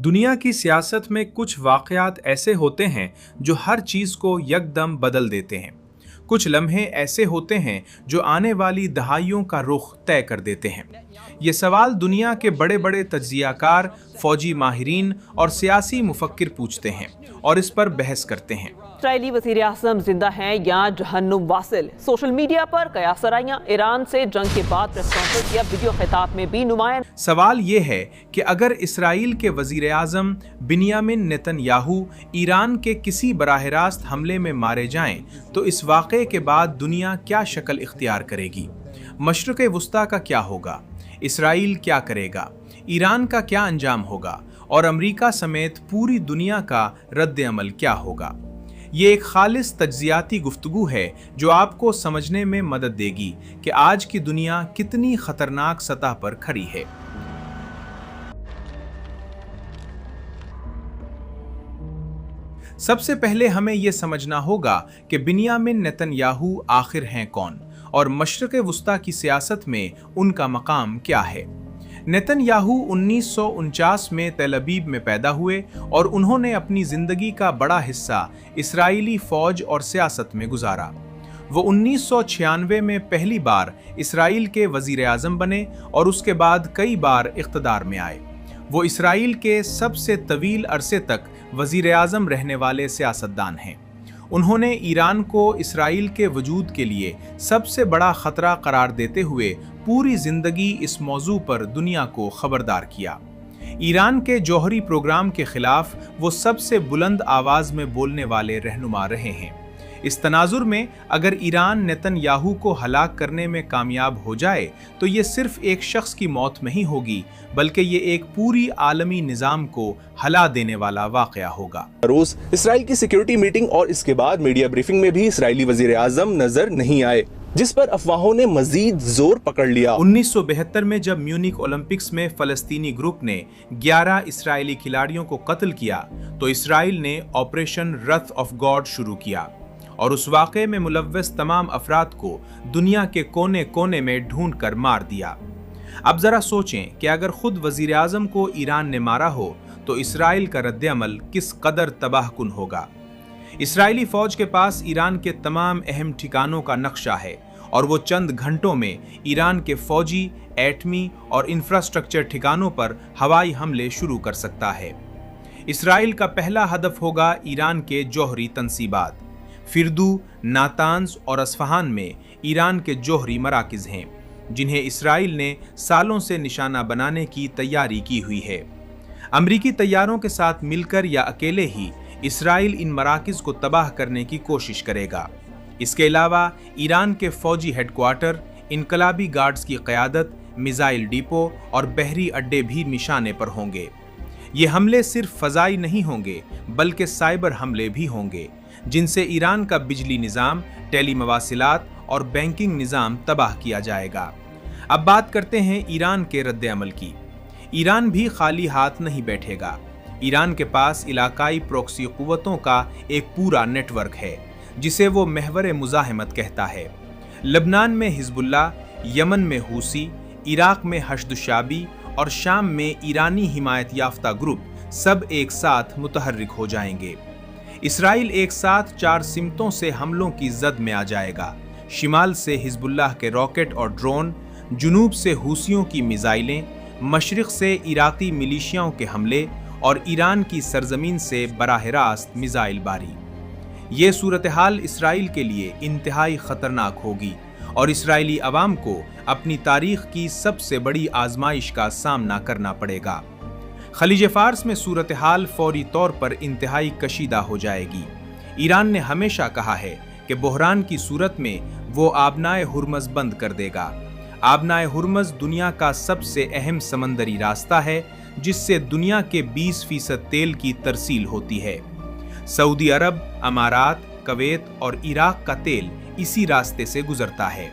दुनिया की सियासत में कुछ वाक़यात ऐसे होते हैं जो हर चीज़ को यकदम बदल देते हैं। कुछ लम्हे ऐसे होते हैं जो आने वाली दहाइयों का रुख तय कर देते हैं। ये सवाल दुनिया के बड़े बड़े तज्ज़ियाकार, फ़ौजी माहिरीन और सियासी मुफक्किर पूछते हैं और इस पर बहस करते हैं। इसराइली वज़ीर आज़म जिंदा हैं या जहन्नुम वासिल। सोशल मीडिया पर कयासराइयां ईरान से जंग के बाद प्रेस कॉन्फ्रेंस या वीडियो खिताब में भी नुमायां। सवाल ये है कि अगर इसराइल के वज़ीर आज़म बिन्यामिन नेतन्याहू ईरान के किसी बराह रास्त हमले में मारे जाएं तो इस वाक़े के बाद दुनिया क्या शक्ल इख्तियार करेगी? मशरिक़ वुस्ता का क्या होगा? इसराइल क्या करेगा? ईरान का क्या अंजाम होगा? और अमेरिका समेत पूरी दुनिया का रद्द अमल क्या होगा? ये एक खालिस तज्ज़ियाती गुफ्तगू है जो आपको समझने में मदद देगी कि आज की दुनिया कितनी खतरनाक सतह पर खड़ी है। सबसे पहले हमें यह समझना होगा कि बिन्यामिन नेतन्याहू आखिर हैं कौन और मशरिक़ वुस्ता की सियासत में उनका मकाम क्या है। नेतन्याहू 1949 में तेल अवीव में पैदा हुए और उन्होंने अपनी ज़िंदगी का बड़ा हिस्सा इसराइली फ़ौज और सियासत में गुजारा। वो 1996 में पहली बार इसराइल के वज़ीर आज़म बने और उसके बाद कई बार इक़्तिदार में आए। वो इसराइल के सबसे तवील अरसे तक वज़ीर आज़म रहने वाले सियासतदान हैं। उन्होंने ईरान को इसराइल के वजूद के लिए सबसे बड़ा ख़तरा करार देते हुए पूरी ज़िंदगी इस मौजू पर दुनिया को ख़बरदार किया। ईरान के जौहरी प्रोग्राम के ख़िलाफ़ वो सबसे बुलंद आवाज़ में बोलने वाले रहनुमा रहे हैं। इस तनाजुर में अगर ईरान नेतन्याहू को हलाक करने में कामयाब हो जाए तो ये सिर्फ एक शख्स की मौत नहीं होगी बल्कि ये एक पूरी आलमी निज़ाम को हला देने वाला वाक़या होगा। रोज़ इसराइल की सिक्योरिटी मीटिंग और इसके बाद मीडिया ब्रीफिंग में भी इसराइली वज़ीर आज़म नजर नहीं आए, जिस पर अफवाहों ने मजीद जोर पकड़ लिया। 1972 में जब म्यूनिक ओलंपिक्स में फ़लस्तीनी ग्रुप ने 11 इसराइली खिलाड़ियों को कत्ल किया तो इसराइल ने ऑपरेशन रथ ऑफ गॉड शुरू किया और उस वाक़े में मुलव्वस तमाम अफराद को दुनिया के कोने कोने में ढूंढ कर मार दिया। अब ज़रा सोचें कि अगर खुद वज़ीर आज़म को ईरान ने मारा हो तो इसराइल का रद्द अमल किस कदर तबाहकुन होगा। इसराइली फ़ौज के पास ईरान के तमाम अहम ठिकानों का नक्शा है और वो चंद घंटों में ईरान के फ़ौजी, एटमी और इंफ्रास्ट्रक्चर ठिकानों पर हवाई हमले शुरू कर सकता है। इसराइल का पहला हदफ होगा ईरान के जौहरी तंसीबात। फिरदू, नातांज और अस्फहान में ईरान के जौहरी मराकिज़ हैं जिन्हें इसराइल ने सालों से निशाना बनाने की तैयारी की हुई है। अमरीकी तैयारों के साथ मिलकर या अकेले ही इसराइल इन मराकिज़ को तबाह करने की कोशिश करेगा। इसके अलावा ईरान के फ़ौजी हेडक्वार्टर, इनकलाबी गार्ड्स की क़यादत, मिज़ाइल डिपो और बहरी अड्डे भी निशाने पर होंगे। ये हमले सिर्फ फ़ज़ाई नहीं होंगे बल्कि साइबर हमले भी होंगे जिनसे ईरान का बिजली निज़ाम, टेली मवासिलात और बैंकिंग निज़ाम तबाह किया जाएगा। अब बात करते हैं ईरान के रद्द अमल की। ईरान भी खाली हाथ नहीं बैठेगा। ईरान के पास इलाकाई प्रॉक्सी क़ुव्वतों का एक पूरा नेटवर्क है जिसे वो महवर मुज़ाहमत कहता है। लबनान में हिज़्बुल्लाह, यमन में हूसी, इराक़ में हश्द-उश-शाबी और शाम में ईरानी हिमायत याफ्ता ग्रुप सब एक साथ मुतहर्रिक हो जाएंगे। इसराइल एक साथ 4 सिमतों से हमलों की जद में आ जाएगा। शिमाल से हिज़्बुल्लाह के रॉकेट और ड्रोन, जुनूब से हूसियों की मिज़ाइलें, मशरिक़ से इराक़ी मिलिशियाओं के हमले और ईरान की सरजमीन से बराह रास्त मिज़ाइल बारी। ये सूरत हाल इसराइल के लिए इंतहाई ख़तरनाक होगी और इसराइली अवाम को अपनी तारीख़ की सबसे बड़ी आजमाइश का सामना करना पड़ेगा। खलीज फ़ारस में सूरत हाल फौरी तौर पर इंतहाई कशीदा हो जाएगी। ईरान ने हमेशा कहा है कि बहरान की सूरत में वो आबनाए हुर्मज़ बंद कर देगा। आबनाए हुर्मज़ दुनिया का सबसे अहम समंदरी रास्ता है जिससे दुनिया के 20% तेल की तरसील होती है। सऊदी अरब, अमारात, कुवैत और इराक़ का तेल इसी रास्ते से गुजरता है।